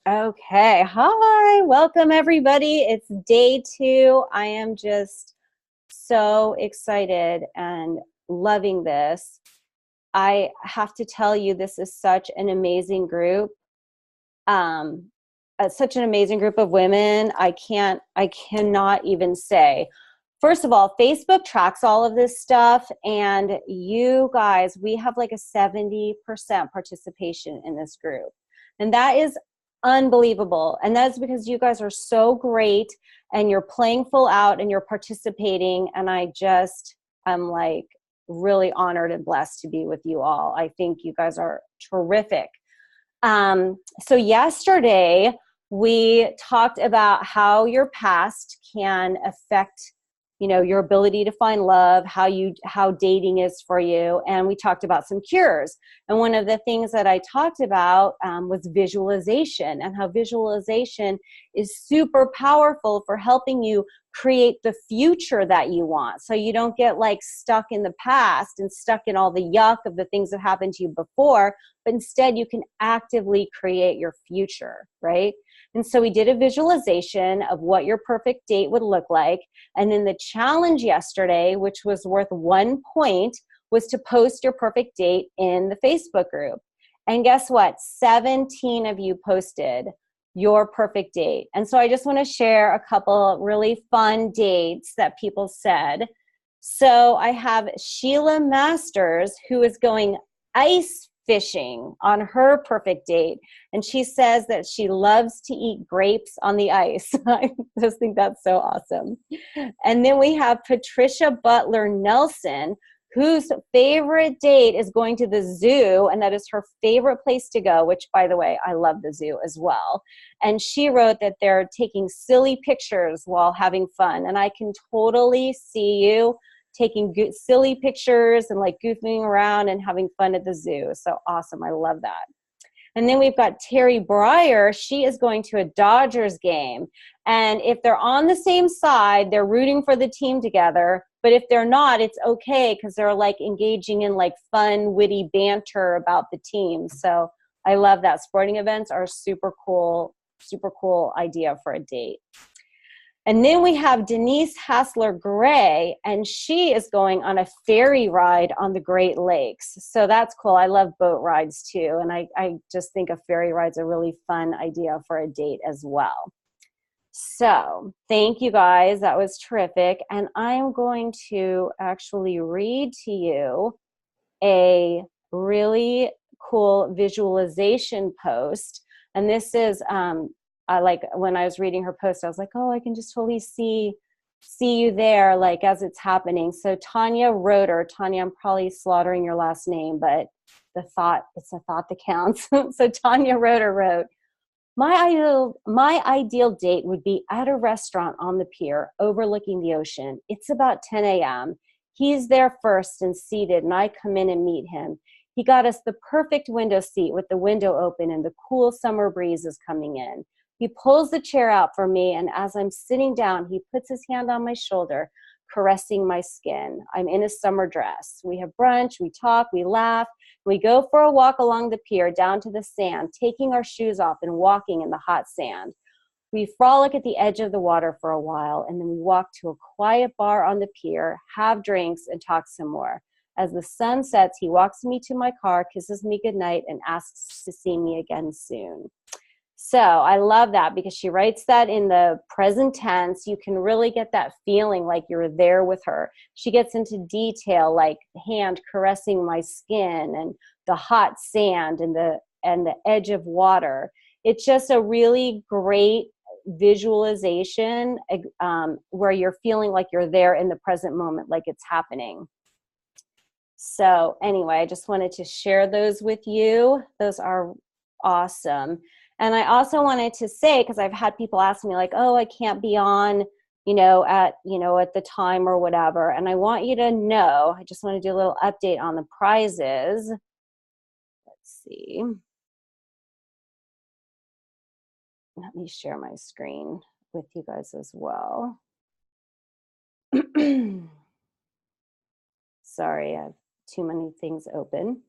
Okay, hi, welcome everybody. It's day 2. I am just so excited and loving this. I have to tell you, this is such an amazing group. Um, Such an amazing group of women. I cannot even say. First of all, Facebook tracks all of this stuff, and you guys, we have like a 70% participation in this group. And that is unbelievable. And that's because you guys are so great and you're playing full out and you're participating. And I'm like really honored and blessed to be with you all. I think you guys are terrific. So yesterday we talked about how your past can affect, your ability to find love, how dating is for you, and we talked about some cures. And one of the things that I talked about was visualization, and how visualization is super powerful for helping you create the future that you want, so you don't get like stuck in the past and stuck in all the yuck of the things that happened to you before, but instead you can actively create your future, right? And so we did a visualization of what your perfect date would look like. And then the challenge yesterday, which was worth 1 point, was to post your perfect date in the Facebook group. And guess what? 17 of you posted your perfect date. And so I just want to share a couple really fun dates that people said. So I have Sheila Masters, who is going ice fishing on her perfect date. And she says that she loves to eat grapes on the ice. I just think that's so awesome. And then we have Patricia Butler Nelson, whose favorite date is going to the zoo, and that is her favorite place to go, which, by the way, I love the zoo as well. And she wrote that they're taking silly pictures while having fun. And I can totally see you taking silly pictures and like goofing around and having fun at the zoo. So awesome. I love that. And then we've got Terry Breyer. She is going to a Dodgers game. And if they're on the same side, they're rooting for the team together. But if they're not, it's okay, because they're like engaging in like fun, witty banter about the team. So I love that. Sporting events are super cool idea for a date. And then we have Denise Hassler Gray, and she is going on a ferry ride on the Great Lakes. So that's cool. I love boat rides too. And I just think a ferry ride's a really fun idea for a date as well. So thank you guys. That was terrific. And I'm going to actually read to you a really cool visualization post. And this is, I like, when I was reading her post, I was like, oh, I can just totally see you there, like as it's happening. So Tanya Roeder, Tanya, I'm probably slaughtering your last name, but it's a thought that counts. So Tanya Roeder wrote, my ideal date would be at a restaurant on the pier overlooking the ocean. It's about 10 a.m. He's there first and seated, and I come in and meet him. He got us the perfect window seat with the window open and the cool summer breeze is coming in. He pulls the chair out for me, and as I'm sitting down, he puts his hand on my shoulder, caressing my skin. I'm in a summer dress. We have brunch, we talk, we laugh. We go for a walk along the pier down to the sand, taking our shoes off and walking in the hot sand. We frolic at the edge of the water for a while, and then we walk to a quiet bar on the pier, have drinks, and talk some more. As the sun sets, he walks me to my car, kisses me goodnight, and asks to see me again soon. So I love that, because she writes that in the present tense. You can really get that feeling like you're there with her. She gets into detail, like hand caressing my skin and the hot sand and the edge of water. It's just a really great visualization, where you're feeling like you're there in the present moment, like it's happening. So anyway, I just wanted to share those with you. Those are awesome. And I also wanted to say, because I've had people ask me like, oh, I can't be on, at the time or whatever. And I want you to know, I just want to do a little update on the prizes. Let's see. Let me share my screen with you guys as well. Sorry, I have too many things open.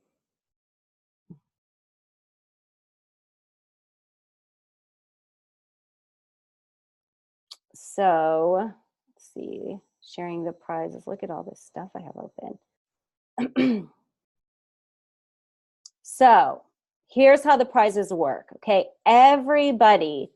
So let's see, sharing the prizes. Look at all this stuff I have open. So here's how the prizes work. Okay. Everybody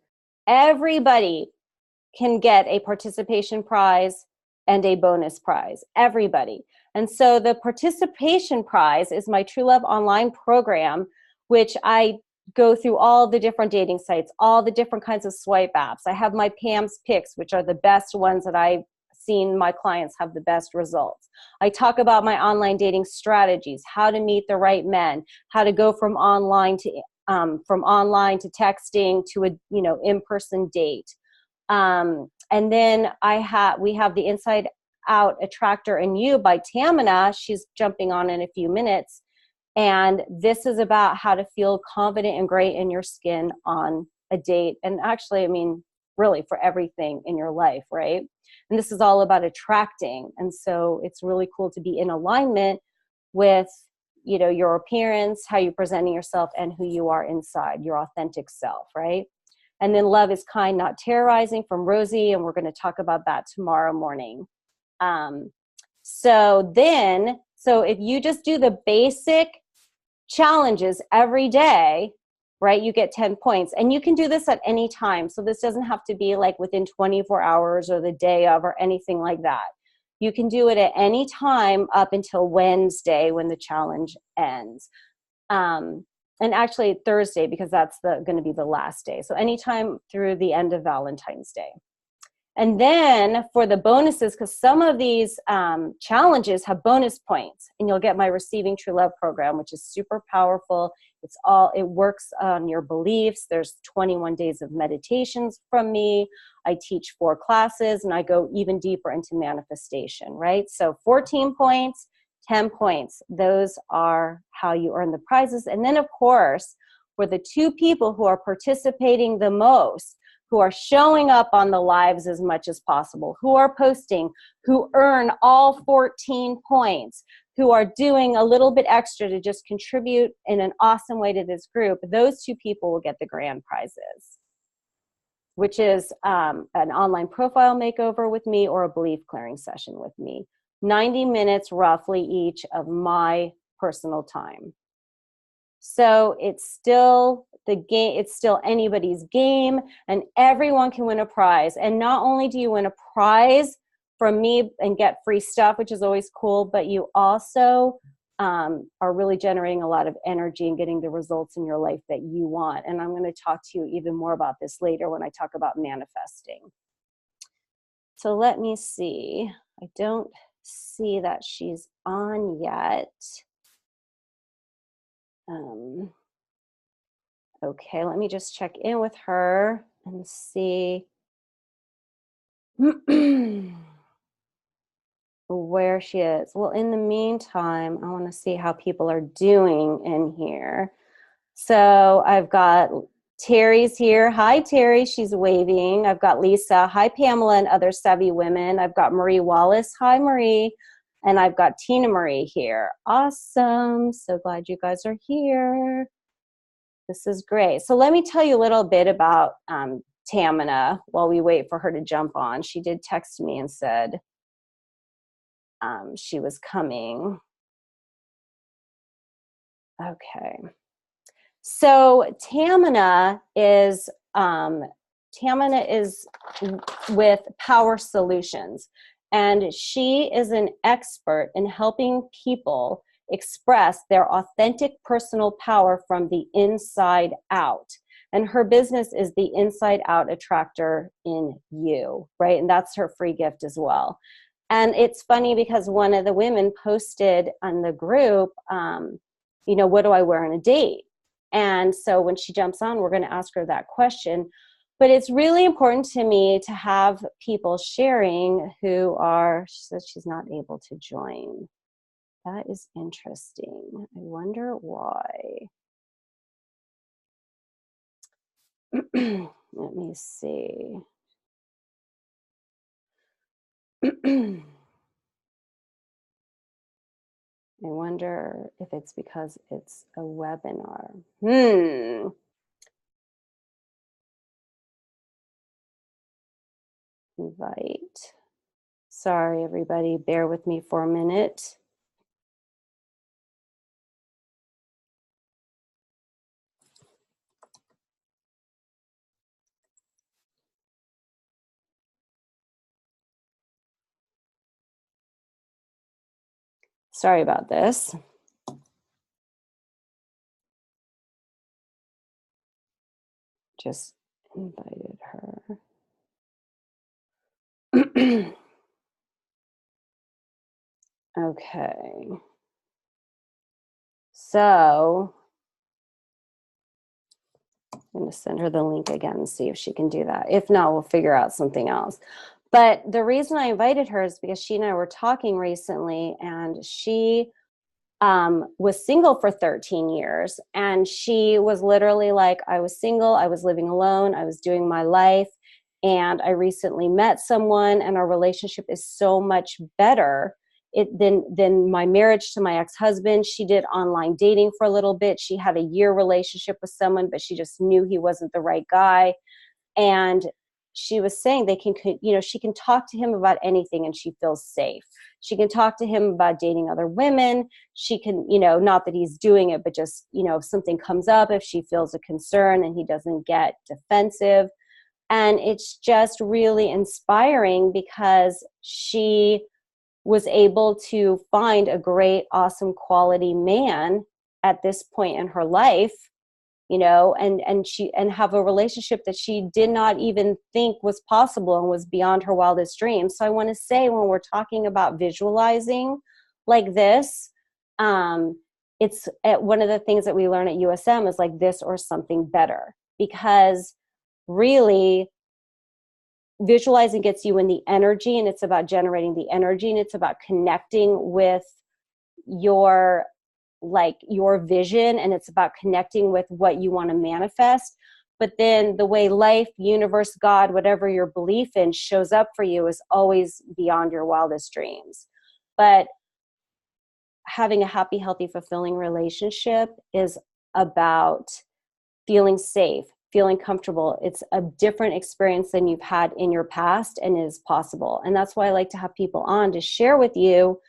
can get a participation prize and a bonus prize. Everybody. And so the participation prize is my True Love online program, which I go through all the different dating sites, all the different kinds of swipe apps. I have my Pam's picks, which are the best ones that I've seen my clients have the best results. I talk about my online dating strategies, how to meet the right men, how to go from online to texting to a in-person date. And then we have the Inside Out Attractor in You by Tamina. She's jumping on in a few minutes. And this is about how to feel confident and great in your skin on a date. And actually, I mean, really for everything in your life, right? And this is all about attracting. And so it's really cool to be in alignment with, your appearance, how you're presenting yourself, and who you are inside, your authentic self, right? And then Love is Kind, Not Terrorizing from Rosie. And we're going to talk about that tomorrow morning. So if you just do the basic challenges every day, right, you get 10 points. And you can do this at any time. So this doesn't have to be like within 24 hours or the day of or anything like that. You can do it at any time up until Wednesday when the challenge ends. And actually Thursday, because that's going to be the last day. So anytime through the end of Valentine's Day. And then for the bonuses, because some of these challenges have bonus points, and you'll get my Receiving True Love program, which is super powerful. It works on your beliefs. There's 21 days of meditations from me. I teach 4 classes, and I go even deeper into manifestation, right? So 14 points, 10 points. Those are how you earn the prizes. And then, of course, for the 2 people who are participating the most, who are showing up on the lives as much as possible, who are posting, who earn all 14 points, who are doing a little bit extra to just contribute in an awesome way to this group, those 2 people will get the grand prizes, which is an online profile makeover with me or a belief clearing session with me. 90 minutes roughly each of my personal time. So it's still the game, it's still anybody's game, and everyone can win a prize. And not only do you win a prize from me and get free stuff, which is always cool, but you also are really generating a lot of energy and getting the results in your life that you want. And I'm going to talk to you even more about this later when I talk about manifesting. So let me see. I don't see that she's on yet. Okay, let me just check in with her and see where she is. Well, in the meantime, I want to see how people are doing in here. So I've got Terry's here. Hi, Terry. She's waving. I've got Lisa. Hi, Pamela and other savvy women. I've got Marie Wallace. Hi, Marie. And I've got Tina Marie here. Awesome. So glad you guys are here. This is great. So let me tell you a little bit about Tamina while we wait for her to jump on. She did text me and said she was coming. Okay. So Tamina is with Power Solutions, and she is an expert in helping people express their authentic personal power from the inside out. And her business is the Inside Out Attractor in You, right? And that's her free gift as well. And it's funny because one of the women posted on the group, what do I wear on a date? And so when she jumps on, we're going to ask her that question. But it's really important to me to have people sharing who are, she says she's not able to join. That is interesting. I wonder why. Let me see. I wonder if it's because it's a webinar. invite. Sorry, everybody, bear with me for a minute. Sorry about this. Just invited her. Okay. So I'm going to send her the link again and see if she can do that. If not, we'll figure out something else. But the reason I invited her is because she and I were talking recently, and she was single for 13 years. And she was literally like, I was single, I was living alone, I was doing my life. And I recently met someone, and our relationship is so much better than my marriage to my ex-husband. She did online dating for a little bit. She had a year relationship with someone, but she just knew he wasn't the right guy. And she was saying she can talk to him about anything and she feels safe. She can talk to him about dating other women. She can, not that he's doing it, but just, if something comes up, if she feels a concern and he doesn't get defensive. And it's just really inspiring because she was able to find a great, awesome, quality man at this point in her life, and have a relationship that she did not even think was possible and was beyond her wildest dreams. So I want to say, when we're talking about visualizing like this, it's one of the things that we learn at USM is like this or something better, because really visualizing gets you in the energy, and it's about generating the energy, and it's about connecting with your vision, and it's about connecting with what you want to manifest. But then the way life, universe, God, whatever your belief in shows up for you is always beyond your wildest dreams. But having a happy, healthy, fulfilling relationship is about feeling safe, feeling comfortable. It's a different experience than you've had in your past, and it is possible. And that's why I like to have people on to share with you,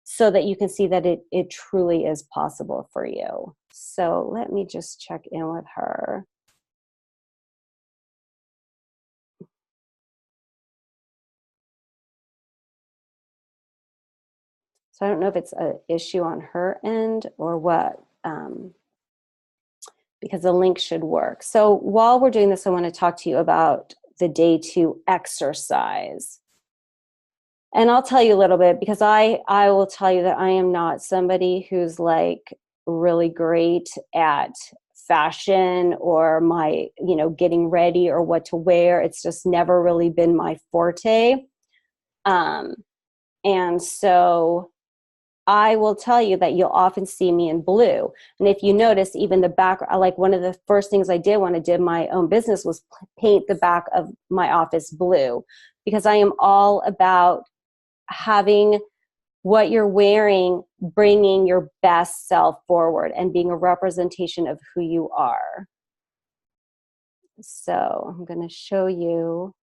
so that you can see that it truly is possible for you. So let me just check in with her. So I don't know if it's an issue on her end or what, because the link should work. So while we're doing this, I want to talk to you about the day 2 exercise. And I'll tell you a little bit, because I will tell you that I am not somebody who's like really great at fashion or my, getting ready or what to wear. It's just never really been my forte. And so I will tell you that you'll often see me in blue. And if you notice, even the back, like one of the first things I did when I did my own business was paint the back of my office blue, because I am all about having what you're wearing bringing your best self forward and being a representation of who you are. So I'm going to show you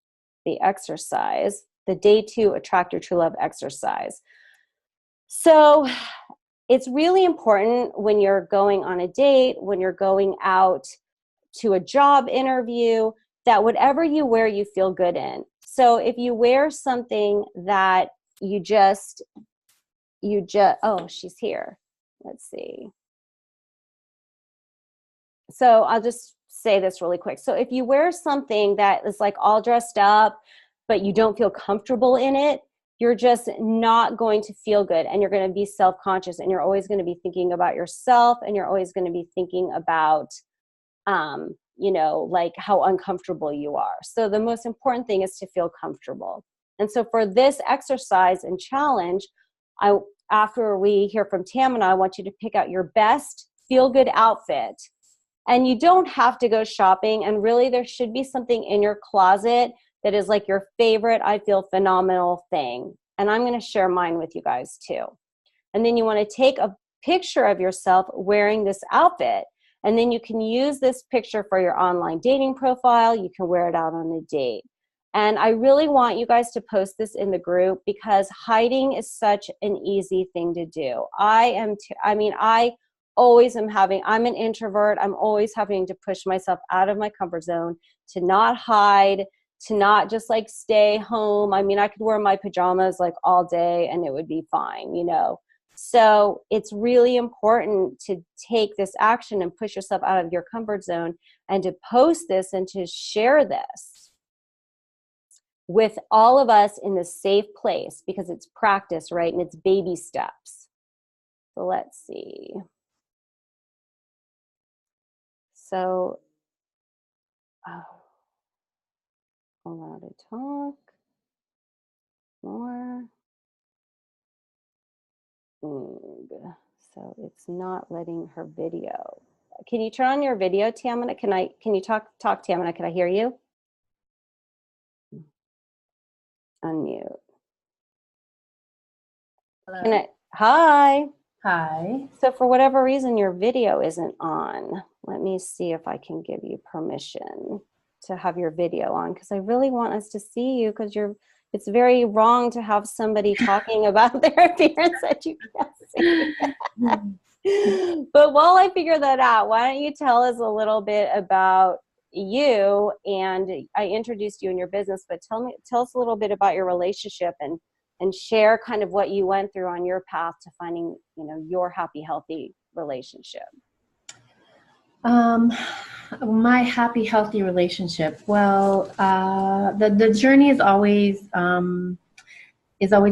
the exercise, the day 2 Attract Your True Love exercise. So it's really important when you're going on a date, when you're going out to a job interview, that whatever you wear, you feel good in. So if you wear something that oh, she's here. Let's see. So I'll just say this really quick. So if you wear something that is like all dressed up, but you don't feel comfortable in it, you're just not going to feel good, and you're going to be self-conscious, and you're always going to be thinking about yourself, and you're always going to be thinking about, like how uncomfortable you are. So the most important thing is to feel comfortable. And so for this exercise and challenge, after we hear from Tamina, I want you to pick out your best feel-good outfit. And you don't have to go shopping. And really, there should be something in your closet that is like your favorite, I feel phenomenal thing. And I'm going to share mine with you guys too. And then you want to take a picture of yourself wearing this outfit. And then you can use this picture for your online dating profile. You can wear it out on a date. And I really want you guys to post this in the group because hiding is such an easy thing to do. I always am I'm an introvert. I'm always having to push myself out of my comfort zone to not hide, to not just like stay home. I mean, I could wear my pajamas like all day and it would be fine, you know? So it's really important to take this action and push yourself out of your comfort zone and to post this and to share this with all of us in the safe place because it's practice, right? And it's baby steps. So let's see. So, allow to talk more. So it's not letting her video. Can you turn on your video, Tamina? Can you talk, Tamina? Can I hear you? Unmute. Hello. Hi. Hi. So for whatever reason, your video isn't on. Let me see if I can give you permission to have your video on because I really want us to see you because it's very wrong to have somebody talking about their appearance that you can't see. But while I figure that out, why don't you tell us a little bit about you? And I introduced you in your business, but tell us a little bit about your relationship and share kind of what you went through on your path to finding, you know, your happy, healthy relationship. My happy, healthy relationship. Well, the journey is always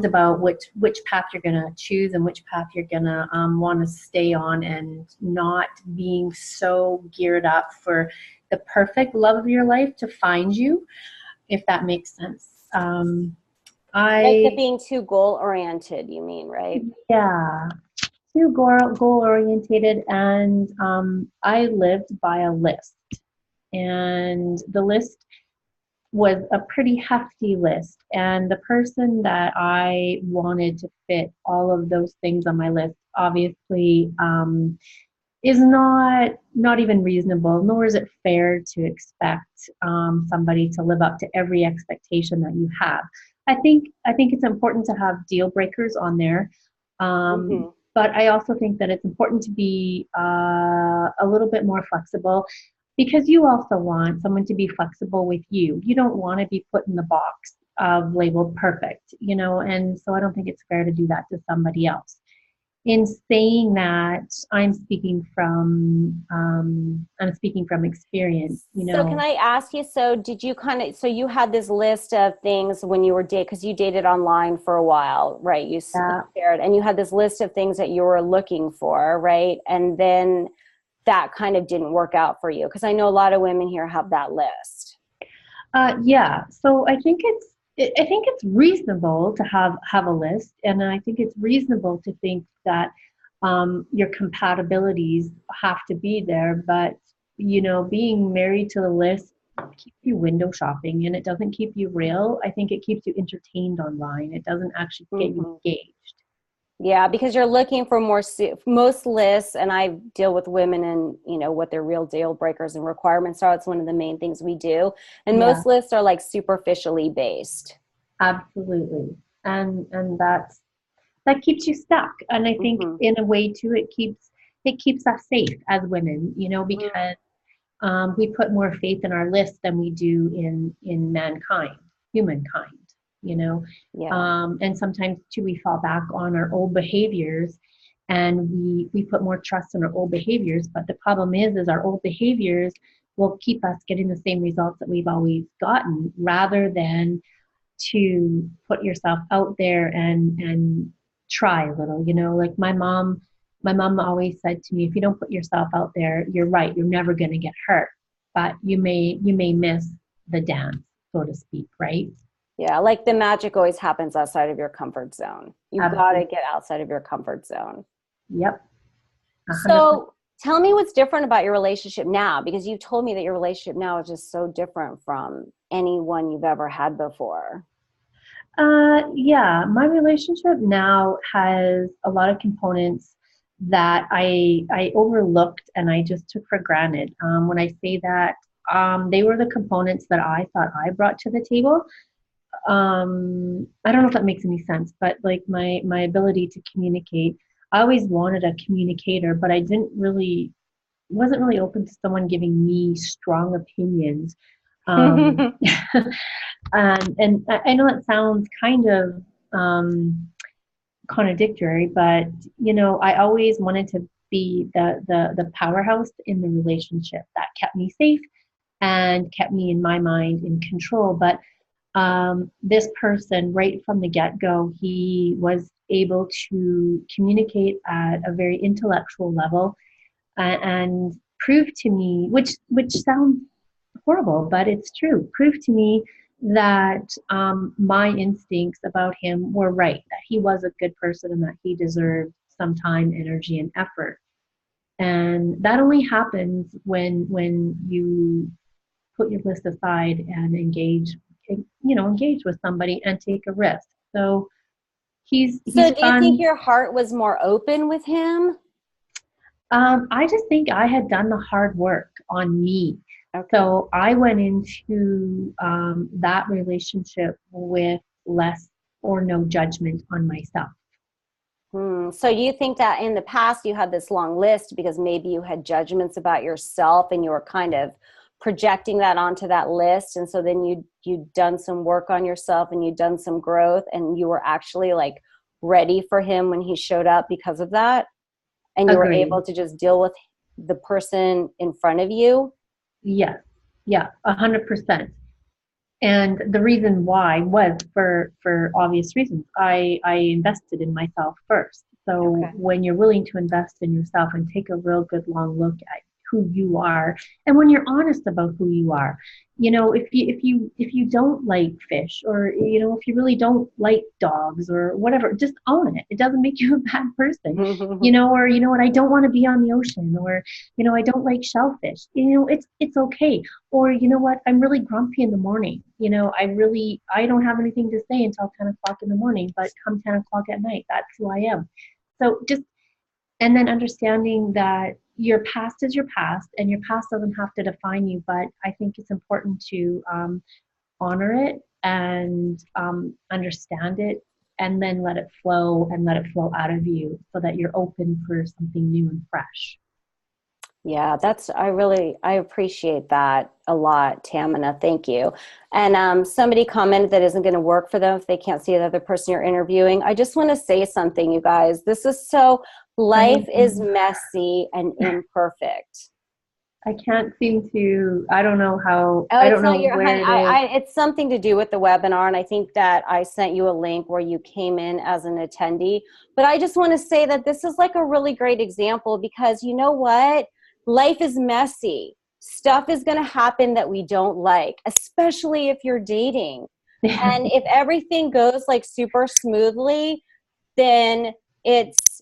about which path you're gonna choose and which path you're gonna want to stay on, and not being so geared up for the perfect love of your life to find you, if that makes sense. Like being too goal oriented, you mean, right? Yeah. Too goal orientated, and I lived by a list, and the list was a pretty hefty list, and the person that I wanted to fit all of those things on my list obviously is not even reasonable, nor is it fair to expect somebody to live up to every expectation that you have. I think it's important to have deal breakers on there, but I also think that it's important to be a little bit more flexible, because you also want someone to be flexible with you. You don't want to be put in the box of labeled perfect, you know, and so I don't think it's fair to do that to somebody else. In saying that, I'm speaking from experience, you know. So can I ask you, so did you so you had this list of things when you were because you dated online for a while, right? You shared, and you had this list of things that you were looking for, right? And then that kind of didn't work out for you, because I know a lot of women here have that list. Yeah. So I think it's reasonable to have a list, and I think it's reasonable to think that your compatibilities have to be there. But you know, being married to the list keeps you window shopping, and it doesn't keep you real. I think it keeps you entertained online. It doesn't actually get you engaged. Yeah, because you're looking for most lists, and I deal with women and, you know, what their real deal breakers and requirements are. It's one of the main things we do. And most lists are like superficially based. Absolutely. And that keeps you stuck. And I think in a way too, it keeps us safe as women, you know, because we put more faith in our list than we do in humankind, you know. And sometimes too, we fall back on our old behaviors, and we put more trust in our old behaviors. But the problem is our old behaviors will keep us getting the same results that we've always gotten, rather than to put yourself out there and try a little, you know. Like my mom always said to me, if you don't put yourself out there, you're right, you're never going to get hurt, but you may miss the dance, so to speak, right? Yeah, like the magic always happens outside of your comfort zone. You've got to get outside of your comfort zone. Yep. 100%. So tell me what's different about your relationship now, because you've told me that your relationship now is just so different from anyone you've ever had before. Yeah, my relationship now has a lot of components that I overlooked and I just took for granted. When I say that, they were the components that I thought I brought to the table. I don't know if that makes any sense, but like my ability to communicate, I always wanted a communicator, but I didn't really wasn't really open to someone giving me strong opinions. Um, and I know it sounds kind of contradictory, but I always wanted to be the powerhouse in the relationship that kept me safe and kept me in my mind in control. But this person, right from the get-go, he was able to communicate at a very intellectual level and prove to me, which sounds horrible, but it's true. Prove to me that my instincts about him were right, that he was a good person and that he deserved some time, energy, and effort. And that only happens when you put your list aside and engage with somebody and take a risk. So he's So do you think fun. your heart was more open with him? I just think I had done the hard work on me. Okay. So I went into that relationship with less or no judgment on myself. So you think that in the past you had this long list because maybe you had judgments about yourself and you were kind of projecting that onto that list, and so then you'd done some work on yourself and you'd done some growth and you were actually like ready for him when he showed up because of that, and you were Agreed. able to just deal with the person in front of you. Yes. Yeah, 100%. And the reason why was for obvious reasons. I invested in myself first. So Okay. when you're willing to invest in yourself and take a real good long look at who you are, and when you're honest about who you are, if you don't like fish, or if you really don't like dogs or whatever, just own it. It doesn't make you a bad person. Or what, I don't want to be on the ocean, or I don't like shellfish. It's okay. Or what, I'm really grumpy in the morning. I don't have anything to say until 10 o'clock in the morning, but come 10 o'clock at night, that's who I am. So just, and then understanding that your past is your past and your past doesn't have to define you, but I think it's important to honor it and understand it, and then let it flow and let it flow out of you so that you're open for something new and fresh. Yeah, I appreciate that a lot, Tamina. Thank you. And somebody commented that isn't going to work for them if they can't see the other person you're interviewing. I just want to say something, you guys. I Life is messy and imperfect. I can't seem to, I don't know how, Oh, I it's don't not know your where honey. it is. It's something to do with the webinar, and I think that I sent you a link where you came in as an attendee. But I just want to say that this is like a really great example, because you know what? Life is messy. Stuff is going to happen that we don't like, especially if you're dating. And if everything goes like super smoothly, then it's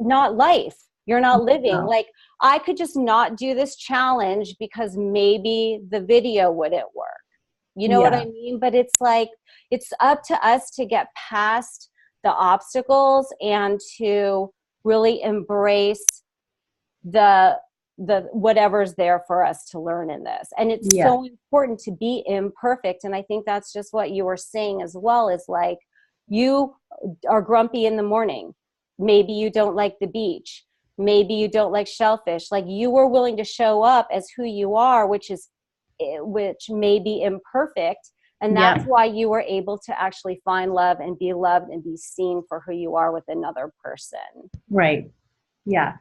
not life. You're not living. No. Like, I could just not do this challenge because maybe the video wouldn't work. You know what I Yeah, mean? But it's like, it's up to us to get past the obstacles and to really embrace the whatever's there for us to learn in this. And it's yeah, so important to be imperfect. And I think that's just what you were saying as well, is like, you are grumpy in the morning. Maybe you don't like the beach. Maybe you don't like shellfish. Like, you were willing to show up as who you are, which may be imperfect. And that's yeah, why you were able to actually find love and be loved and be seen for who you are with another person. right. Yeah.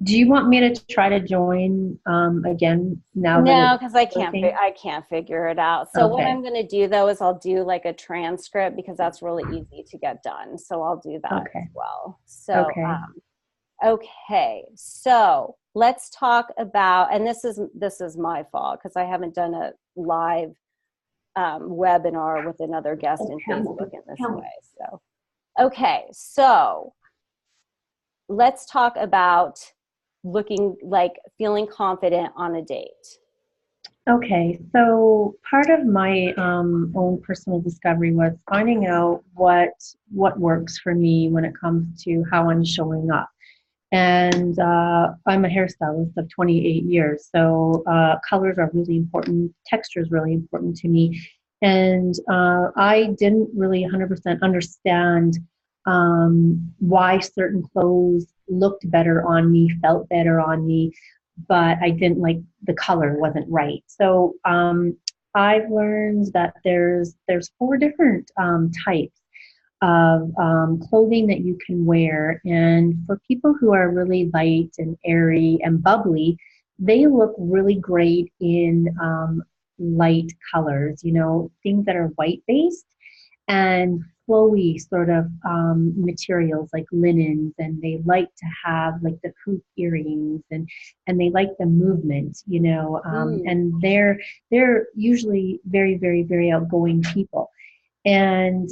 Do you want me to try to join again now that No, it's because working? I can't figure it out. So what Okay, I'm going to do though is I'll do like a transcript, because that's really easy to get done. So I'll do that as okay, well. So okay, okay, so let's talk about, and this is my fault because I haven't done a live webinar with another guest in Facebook in this way. So okay, so let's talk about looking like feeling confident on a date. okay. So part of my own personal discovery was finding out what works for me when it comes to how I'm showing up. And I'm a hairstylist of 28 years, so colors are really important. Texture is really important to me. And I didn't really 100% understand why certain clothes looked better on me, felt better on me, but I didn't like the color wasn't right. So I've learned that there's four different types of clothing that you can wear. And for people who are really light and airy and bubbly, they look really great in light colors, things that are white based and flowy sort of materials like linens. And they like to have like the hoop earrings and they like the movement, Mm. and they're usually very, very, very outgoing people. And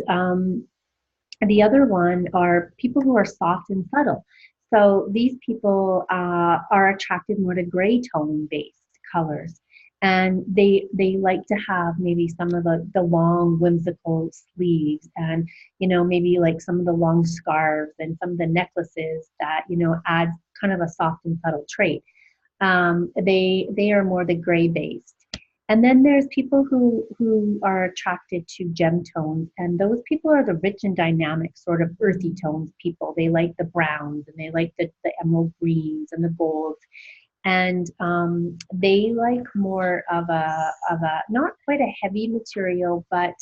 the other one are people who are soft and subtle. So these people are attracted more to gray tone based colors. And they like to have maybe some of the long whimsical sleeves and maybe like some of the long scarves and some of the necklaces that add kind of a soft and subtle trait. They are more the gray based. And then there's people who are attracted to gem tones, and those people are the rich and dynamic sort of earthy tones people. They like the browns and they like the emerald greens and the golds, and they like more of a not quite a heavy material, but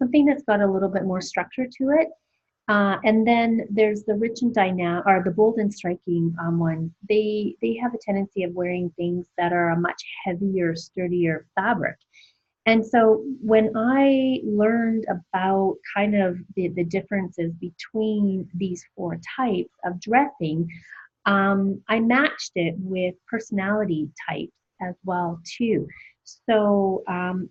something that's got a little bit more structure to it. And then there's the rich and dynamic, or the bold and striking ones. They have a tendency of wearing things that are a much heavier, sturdier fabric. And so when I learned about kind of the differences between these four types of dressing, I matched it with personality types as well too. So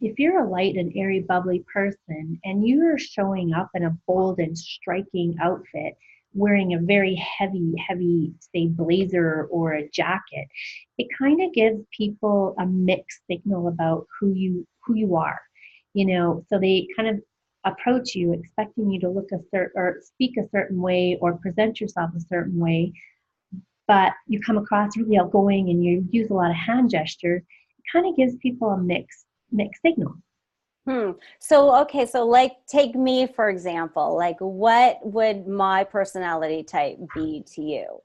if you're a light and airy, bubbly person, and you're showing up in a bold and striking outfit, wearing a very heavy, heavy, say, blazer or a jacket, it kind of gives people a mixed signal about who you are. So they kind of approach you expecting you to look a certain or speak a certain way or present yourself a certain way, but you come across really outgoing and you use a lot of hand gestures. It kind of gives people a mixed signal. Hmm. So, okay, so like take me for example, like what would my personality type be to you?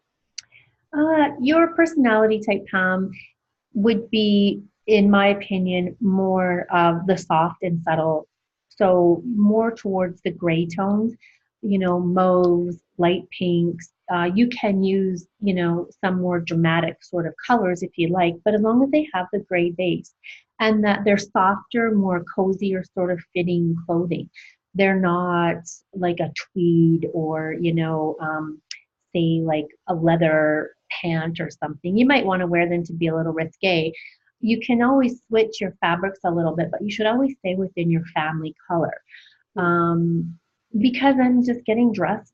Your personality type, Pam, would be, in my opinion, more of the soft and subtle. So more towards the gray tones, mauves, light pinks. You can use, some more dramatic sort of colors if you like, but as long as they have the gray base and that they're softer, more cozier sort of fitting clothing. They're not like a tweed or, say like a leather pant or something. You might want to wear them to be a little risque. You can always switch your fabrics a little bit, but you should always stay within your family color. Um, because I'm just getting dressed,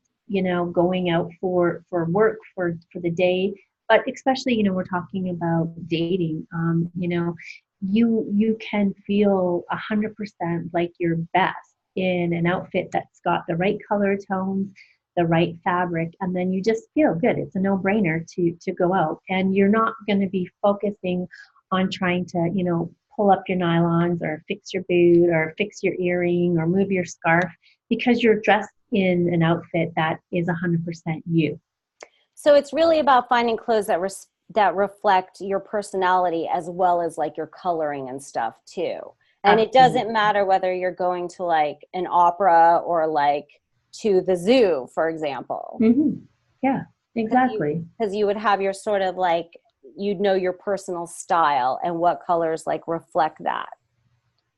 going out for work for the day. But especially, we're talking about dating. You can feel 100% like your best in an outfit that's got the right color tones, the right fabric, and then you just feel good. It's a no-brainer to go out, and you're not going to be focusing on trying to, pull up your nylons or fix your boot or fix your earring or move your scarf because you're dressed in an outfit that is 100% you. So it's really about finding clothes that reflect your personality as well as like your coloring and stuff too. And it doesn't Absolutely. matter whether you're going to like an opera or like to the zoo, for example. Yeah, Because you exactly. because you would have your sort of like you'd know your personal style and what colors like reflect that.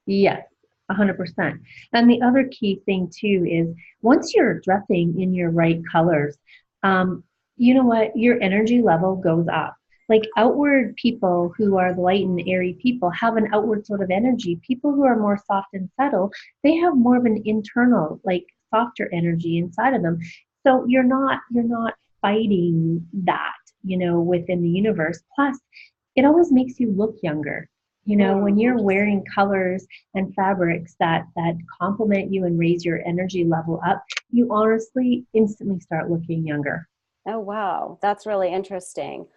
Yes, 100%. And the other key thing too is once you're dressing in your right colors, um, you know what? Your energy level goes up. Like outward people who are the light and airy people have an outward sort of energy. People who are more soft and subtle, they have more of an internal, like softer energy inside of them. So you're not fighting that, within the universe. Plus, it always makes you look younger. When you're Interesting. wearing colors and fabrics that complement you and raise your energy level up, you honestly instantly start looking younger. Oh, wow. That's really interesting.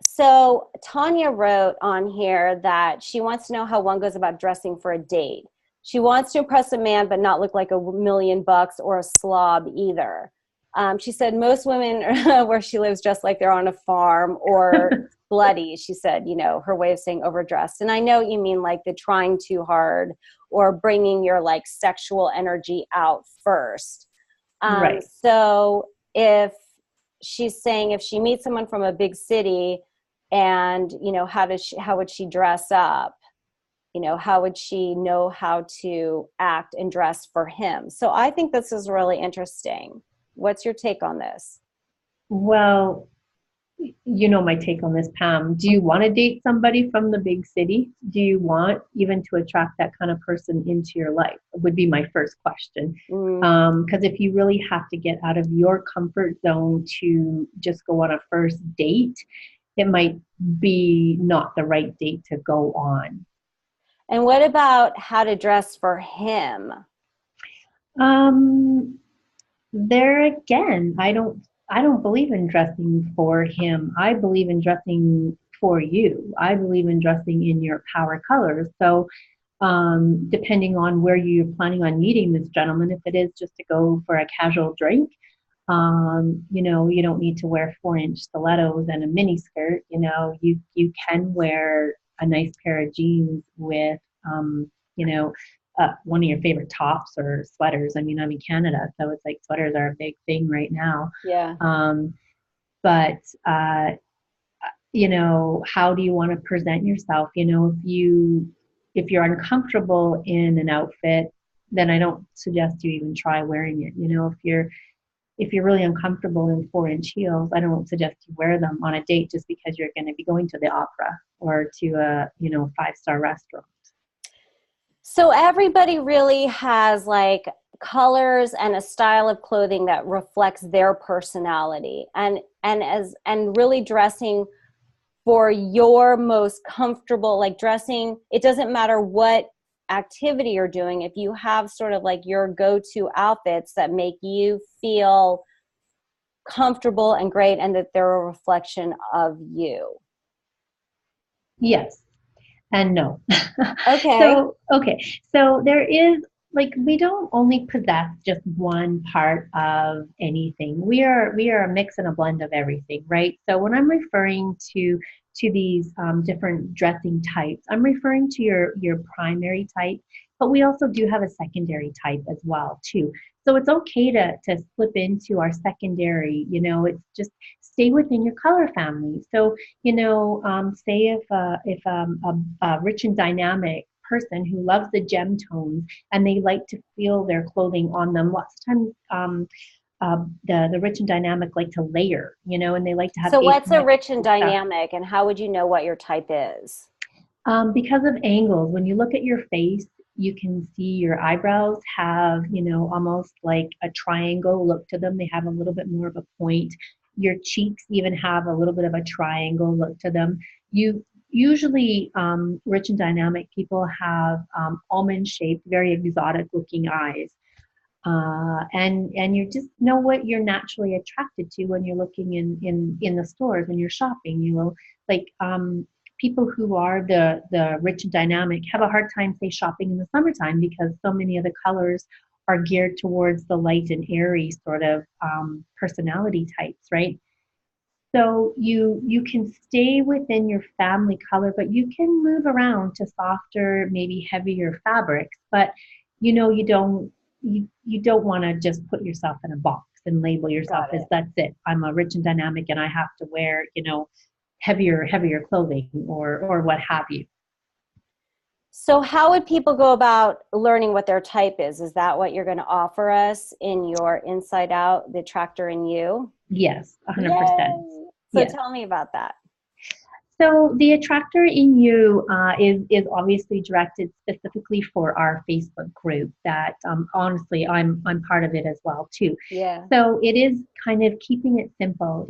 So Tanya wrote on here that she wants to know how one goes about dressing for a date. She wants to impress a man, but not look like $1 million or a slob either. She said most women where she lives dress like they're on a farm or bloody. She said, her way of saying overdressed. And I know you mean like the trying too hard or bringing your like sexual energy out first. Right. So if she's saying if she meets someone from a big city and how would she dress up, how would she know how to act and dress for him? So I think this is really interesting. What's your take on this? Well, you know my take on this, Pam. Do you want to date somebody from the big city? Do you want even to attract that kind of person into your life? Would be my first question. Mm, Because if you really have to get out of your comfort zone to just go on a first date, it might be not the right date to go on. and what about how to dress for him? Um, There again, I don't believe in dressing for him. I believe in dressing for you. I believe in dressing in your power colors. So depending on where you're planning on meeting this gentleman, if it is just to go for a casual drink, you don't need to wear 4-inch stilettos and a mini skirt. You can wear a nice pair of jeans with, you know, one of your favorite tops or sweaters. I mean, I'm in Canada, so it's like sweaters are a big thing right now. Yeah. Um, but how do you want to present yourself? If you're uncomfortable in an outfit, then I don't suggest you even try wearing it. If you're really uncomfortable in 4-inch heels, I don't suggest you wear them on a date just because you're going to be going to the opera or to a 5-star restaurant. So everybody really has like colors and a style of clothing that reflects their personality and really dressing for your most comfortable, like dressing, it doesn't matter what activity you're doing. If you have sort of like your go-to outfits that make you feel comfortable and great and that they're a reflection of you. Yes and no. Okay. So there is, like, we don't only possess just one part of anything. We are a mix and a blend of everything, right? So when I'm referring to these different dressing types, I'm referring to your primary type, but we also do have a secondary type as well too. So it's okay to slip into our secondary. It's just stay within your color family. So say if a rich and dynamic person who loves the gem tones and they like to feel their clothing on them. Lots of times, the rich and dynamic like to layer, and they like to have So what's a rich and asymmetrical stuff. dynamic and how would you know what your type is? Because of angles, when you look at your face, you can see your eyebrows have, almost like a triangle look to them. They have a little bit more of a point. Your cheeks even have a little bit of a triangle look to them. You usually, rich and dynamic people have almond shaped, very exotic looking eyes. And you just know what you're naturally attracted to when you're looking in the stores and you're shopping. Like people who are the rich and dynamic have a hard time, say, shopping in the summertime because so many of the colors are geared towards the light and airy sort of personality types, right? So you can stay within your family color, but you can move around to softer, maybe heavier fabrics. But you don't want to just put yourself in a box and label yourself Got as it. that's it. I'm a rich and dynamic and I have to wear, heavier clothing or what have you. So how would people go about learning what their type is? Is that what you're going to offer us in your Inside Out, the Attractor in You? Yes, 100%. Yay! So Yes. tell me about that. So the attractor in you is obviously directed specifically for our Facebook group. That honestly, I'm part of it as well too. Yeah. So it is kind of keeping it simple,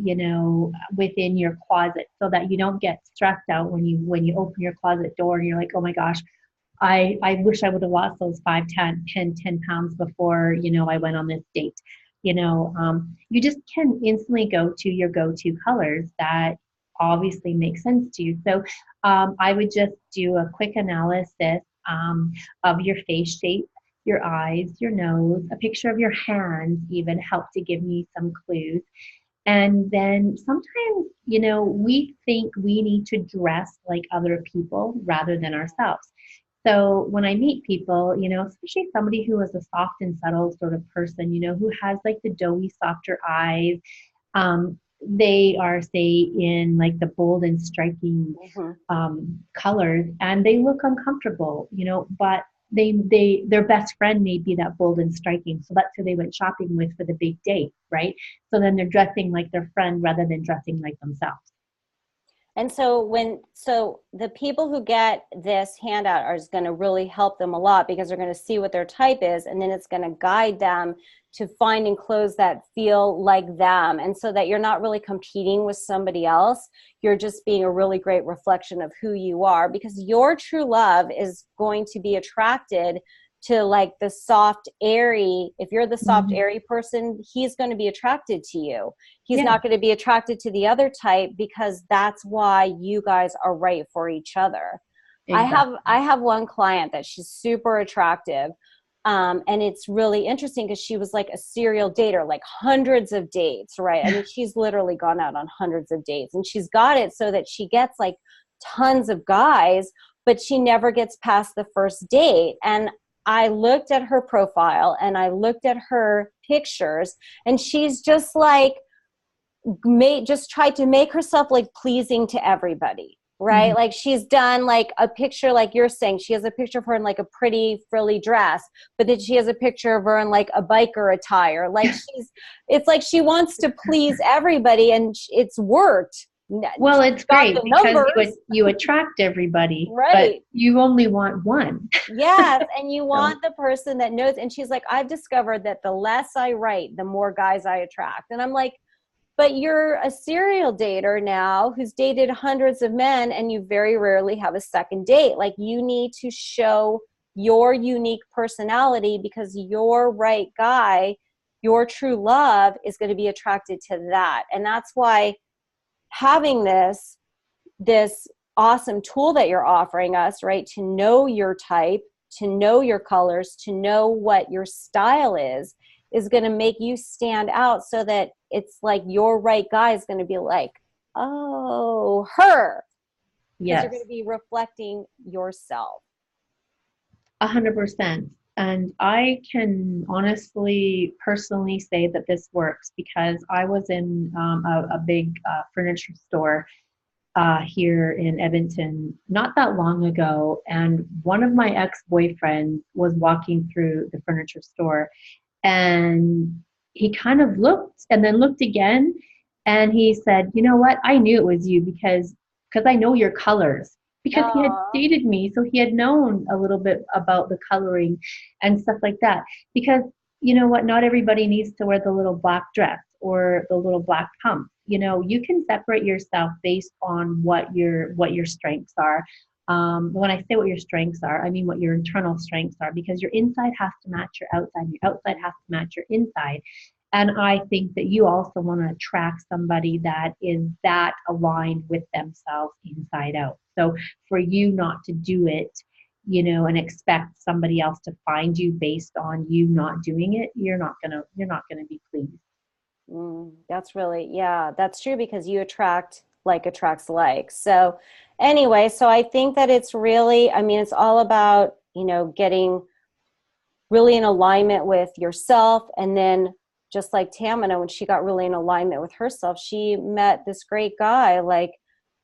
within your closet, so that you don't get stressed out when you open your closet door and you're like, oh my gosh, I wish I would have lost those 5, 10 pounds before I went on this date. You just can instantly go to your go-to colors that obviously make sense to you. So I would just do a quick analysis of your face shape, your eyes, your nose, a picture of your hands even help to give me some clues. And then sometimes, we think we need to dress like other people rather than ourselves. So when I meet people, especially somebody who is a soft and subtle sort of person, who has like the doughy, softer eyes, they are, say, in like the bold and striking Mhm. colors, and they look uncomfortable, but their best friend may be that bold and striking. So that's who they went shopping with for the big date, right? So then they're dressing like their friend rather than dressing like themselves. And so the people who get this handout are going to really help them a lot because they're going to see what their type is, and then it's going to guide them to finding clothes that feel like them. And so that you're not really competing with somebody else. You're just being a really great reflection of who you are, because your true love is going to be attracted to like the soft, airy. If you're the soft, Mm-hmm. airy person, he's going to be attracted to you. He's Yeah, not going to be attracted to the other type, because that's why you guys are right for each other. I exactly. have one client that she's super attractive. And it's really interesting because she was like a serial dater, like hundreds of dates, right? I mean, she's literally gone out on hundreds of dates, and she's got it so that she gets like tons of guys, but she never gets past the first date. And I looked at her profile and I looked at her pictures, and she's just like just tried to make herself like pleasing to everybody, Mm-hmm. right? Like she's done like a picture, like you're saying, she has a picture of her in like a pretty frilly dress, but then she has a picture of her in like a biker attire. Like it's like she wants to please everybody, and it's worked. Well, She's it's got great the because numbers, you attract everybody, but right? you only want one. Yes, and you So, want the person that knows. And she's like, I've discovered that the less I write, the more guys I attract. And I'm like, but you're a serial dater now who's dated hundreds of men, and you very rarely have a second date. Like, you need to show your unique personality, because your right guy, your true love, is going to be attracted to that. And that's why having this awesome tool that you're offering us, right? To know your type, to know your colors, to know what your style is going to make you stand out, so that it's like your right guy is going to be like, oh, her, because you're going yes. to be reflecting yourself. 100%. And I can honestly, personally say that this works because I was in a big furniture store here in Edmonton not that long ago. And one of my ex-boyfriends was walking through the furniture store, and he kind of looked and then looked again. And he said, "You know what? I knew it was you because I know your colors." Because he had Oh, dated me, so he had known a little bit about the coloring and stuff like that. Because you know what? Not everybody needs to wear the little black dress or the little black pump. You can separate yourself based on what your strengths are. When I say what your strengths are, I mean what your internal strengths are, because your inside has to match your outside, your outside has to match your inside. And I think that you also want to attract somebody that is that aligned with themselves inside out. So for you not to do it, and expect somebody else to find you based on you not doing it, you're not gonna be pleased. that's really, yeah, that's true, because you attract like attracts like. So anyway, so I think that it's really, I mean, it's all about, getting really in alignment with yourself. And then just like Tamina, when she got really in alignment with herself, she met this great guy, like,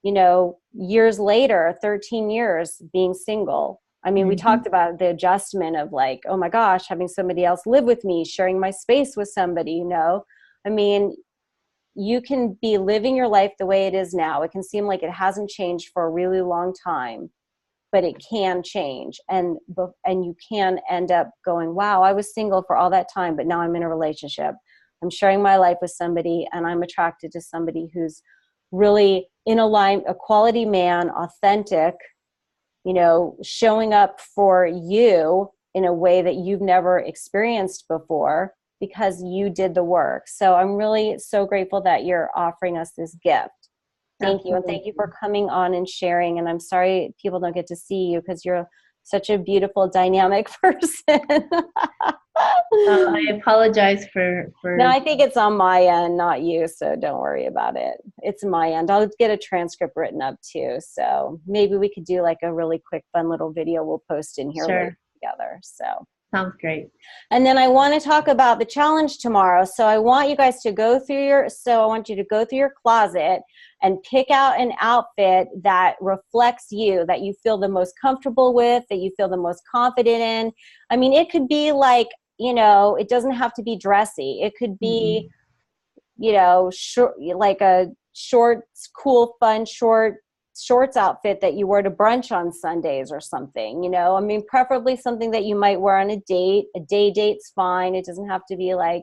years later, 13 years being single. I mean, we Mm-hmm. talked about the adjustment of like, oh my gosh, having somebody else live with me, sharing my space with somebody. I mean, you can be living your life the way it is now. It can seem like it hasn't changed for a really long time, but it can change. And you can end up going, wow, I was single for all that time, but now I'm in a relationship. I'm sharing my life with somebody, and I'm attracted to somebody who's really in a line, a quality man, authentic, showing up for you in a way that you've never experienced before. because you did the work. So I'm really so grateful that you're offering us this gift. Thank you. And thank you Absolutely. for coming on and sharing. And I'm sorry people don't get to see you because you're such a beautiful, dynamic person. I apologize No, for I think it's on my end, not you. So don't worry about it. It's my end. I'll get a transcript written up too. So maybe we could do like a really quick, fun little video we'll post in here later sure. together. So. Sounds great. And then I want to talk about the challenge tomorrow. So I want you guys to go through I want you to go through your closet and pick out an outfit that reflects you, that you feel the most comfortable with, that you feel the most confident in. I mean, it could be like, it doesn't have to be dressy. It could be, Mm-mm. short, like a short, cool, fun, shorts outfit that you wear to brunch on Sundays or something, I mean, preferably something that you might wear on a date. A day date's fine. It doesn't have to be like,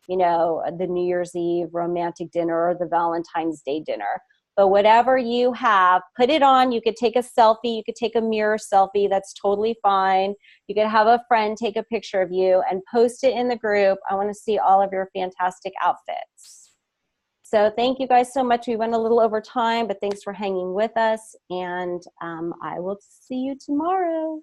the New Year's Eve romantic dinner or the Valentine's Day dinner. But whatever you have, put it on. You could take a selfie. You could take a mirror selfie. That's totally fine. You could have a friend take a picture of you and post it in the group. I want to see all of your fantastic outfits. So thank you guys so much. We went a little over time, but thanks for hanging with us. And I will see you tomorrow.